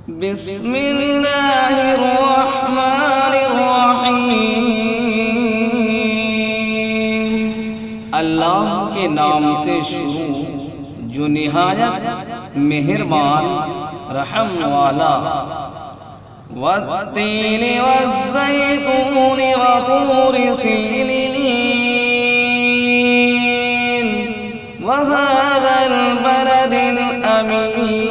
بسم اللہ الرحمن الرحیم، اللہ کے نام سے شروع جو نہایت مہربان رحم والا۔ والتین والزیتون وطور سینین وهذا البلد الامین۔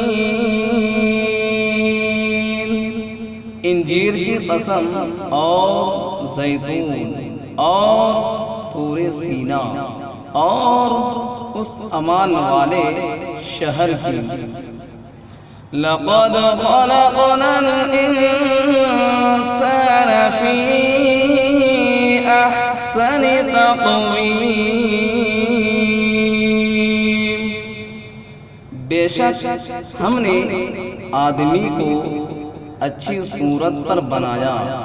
انجیر کی قسم اور زیتون اور طور سینا اور اس امان والے شہر کی۔ لقد خلقنا الانسان فی احسن تقویم۔ بے شک ہم نے آدمی کو اچھی صورت پر بنایا۔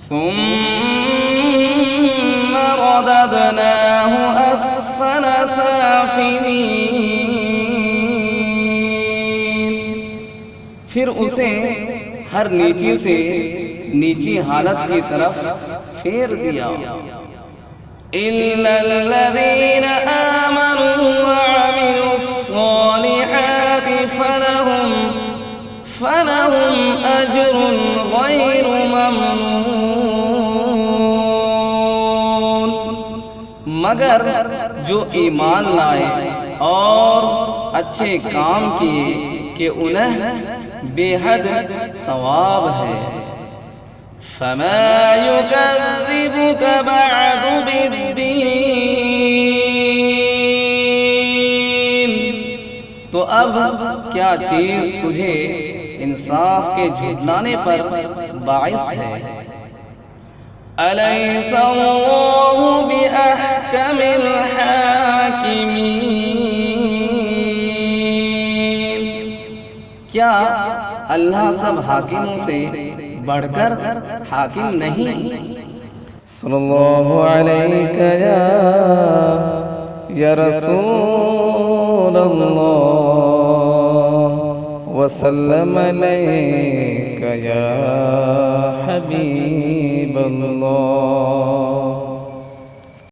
ثم رددناه اسفل سافلین، پھر اسے ہر نیچے سے نیچی حالت کی طرف پھیر دیا۔ الا الذین آمنوا وعملوا الصالحات فلهم اجر غیر ممنون، مگر جو ایمان لائے اور اچھے کام کیے کہ انہیں بے حد ثواب ہے۔ فما يكذبك بعد بالدین، تو اب کیا چیز تجھے انصاف کے جھٹلانے پر باعث ہے؟ الیس اللہ باحکم الحاکمین، کیا اللہ سب حاکموں سے بڑھ کر حاکم نہیں؟ صلی اللہ علیہ یا رسول اللہ وسلم علیک یا حبیب اللہ۔